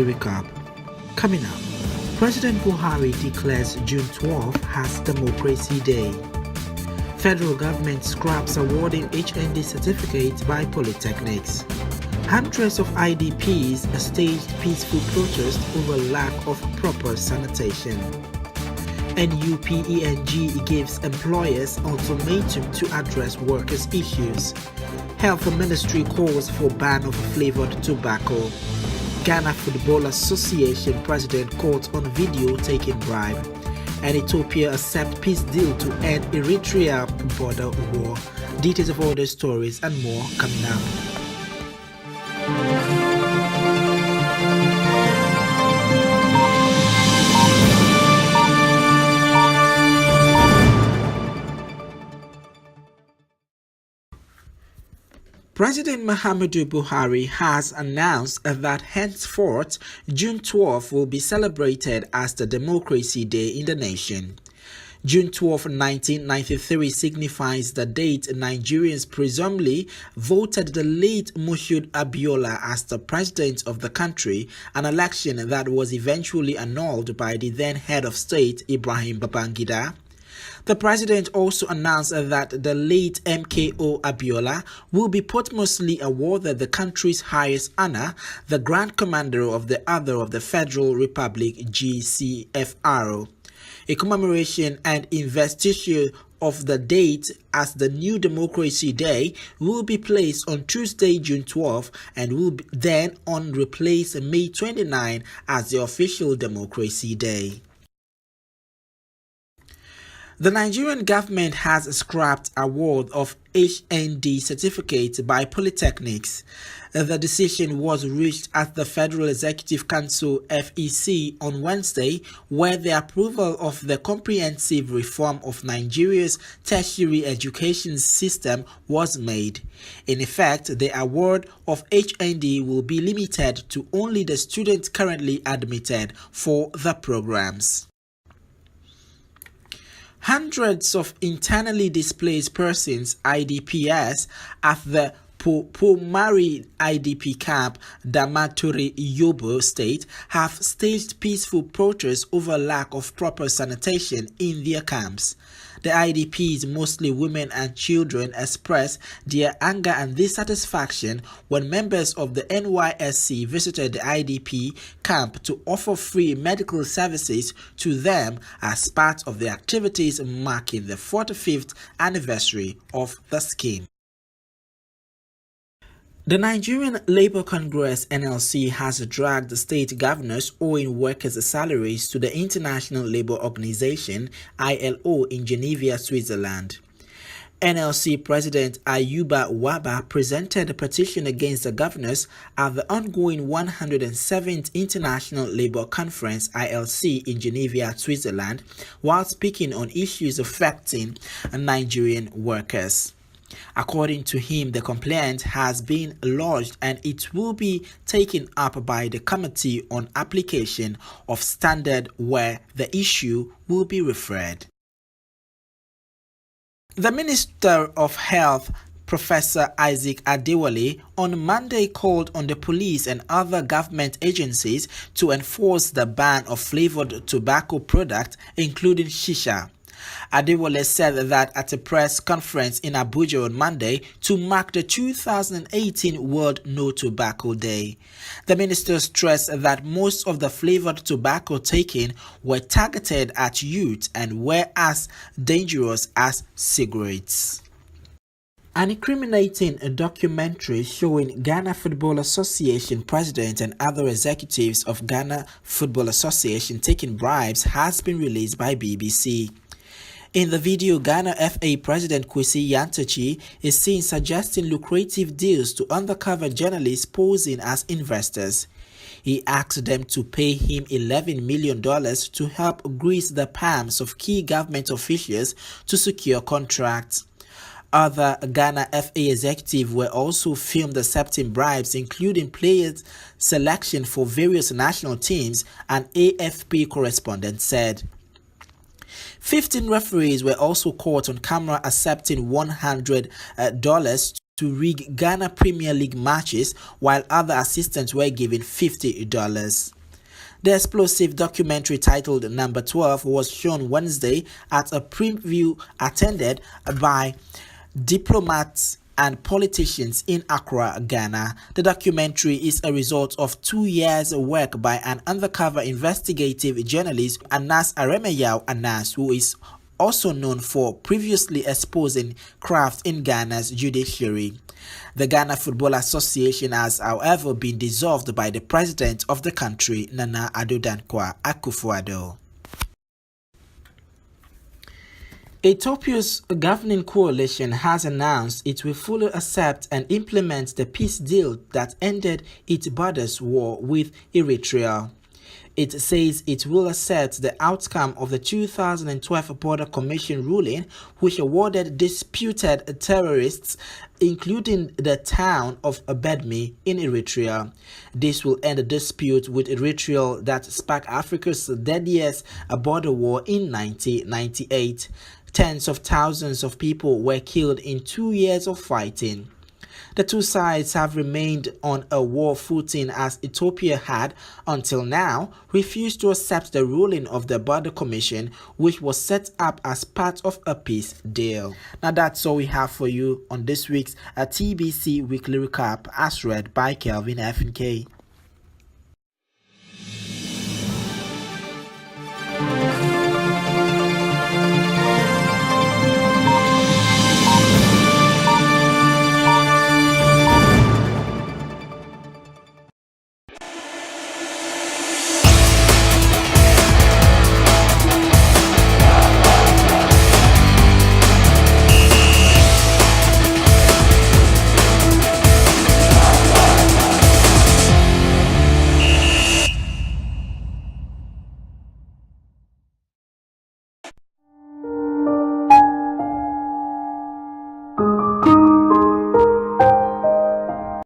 RECARP. Coming up, President Buhari declares June 12 as Democracy Day. Federal government scraps awarding HND certificates by polytechnics. Hundreds of IDPs staged peaceful protest over lack of proper sanitation. NUPENG gives employers ultimatum to address workers' issues. Health Ministry calls for ban of flavored tobacco. Ghana Football Association president caught on video taking bribe. And Ethiopia accept peace deal to end Eritrea border war. Details of all the stories and more coming up. President Muhammadu Buhari has announced that henceforth June 12 will be celebrated as the Democracy Day in the nation. June 12, 1993 signifies the date Nigerians presumably voted the late Moshood Abiola as the president of the country, an election that was eventually annulled by the then head of state Ibrahim Babangida. The president also announced that the late MKO Abiola will be posthumously awarded the country's highest honor, the Grand Commander of the Order of the Federal Republic GCFR. A commemoration and investiture of the date as the new Democracy Day will be placed on Tuesday, June 12, and will then replace May 29 as the official Democracy Day. The Nigerian government has scrapped award of HND certificates by polytechnics. The decision was reached at the Federal Executive Council (FEC) on Wednesday, where the approval of the comprehensive reform of Nigeria's tertiary education system was made. In effect, the award of HND will be limited to only the students currently admitted for the programs. Hundreds of internally displaced persons (IDPs) at the Pomari IDP camp, Damaturi, Yobe State, have staged peaceful protests over lack of proper sanitation in their camps. The IDPs, mostly women and children, expressed their anger and dissatisfaction when members of the NYSC visited the IDP camp to offer free medical services to them as part of the activities marking the 45th anniversary of the scheme. The Nigerian Labour Congress (NLC) has dragged the state governors owing workers' salaries to the International Labour Organization (ILO) in Geneva, Switzerland. NLC President Ayuba Waba presented a petition against the governors at the ongoing 107th International Labour Conference (ILC) in Geneva, Switzerland, while speaking on issues affecting Nigerian workers. According to him, the complaint has been lodged and it will be taken up by the Committee on Application of Standard, where the issue will be referred. The Minister of Health, Professor Isaac Adewale, on Monday called on the police and other government agencies to enforce the ban of flavored tobacco products, including shisha. Adewale said that at a press conference in Abuja on Monday to mark the 2018 World No Tobacco Day. The minister stressed that most of the flavored tobacco taken were targeted at youth and were as dangerous as cigarettes. An incriminating documentary showing Ghana Football Association president and other executives of Ghana Football Association taking bribes has been released by BBC. In the video, Ghana FA President Kwesi Nyantakyi is seen suggesting lucrative deals to undercover journalists posing as investors. He asked them to pay him $11 million to help grease the palms of key government officials to secure contracts. Other Ghana FA executives were also filmed accepting bribes, including players' selection for various national teams, an AFP correspondent said. 15 referees were also caught on camera accepting $100 to rig Ghana Premier League matches, while other assistants were given $50. The explosive documentary titled Number 12 was shown Wednesday at a preview attended by diplomats and politicians in Accra, Ghana. The documentary is a result of 2 years' work by an undercover investigative journalist, Anas Aremeyaw Anas, who is also known for previously exposing graft in Ghana's judiciary. The Ghana Football Association has, however, been dissolved by the president of the country, Nana Addo Dankwa Akufo-Addo. Ethiopia's governing coalition has announced it will fully accept and implement the peace deal that ended its borders war with Eritrea. It says it will accept the outcome of the 2012 Border Commission ruling, which awarded disputed terrorists, including the town of Abedmi in Eritrea. This will end a dispute with Eritrea that sparked Africa's deadliest border war in 1998. Tens of thousands of people were killed in 2 years of fighting. The two sides have remained on a war footing as Ethiopia had, until now, refused to accept the ruling of the Border Commission, which was set up as part of a peace deal. Now that's all we have for you on this week's TBC Weekly Recap, as read by Kelvin Funkeye.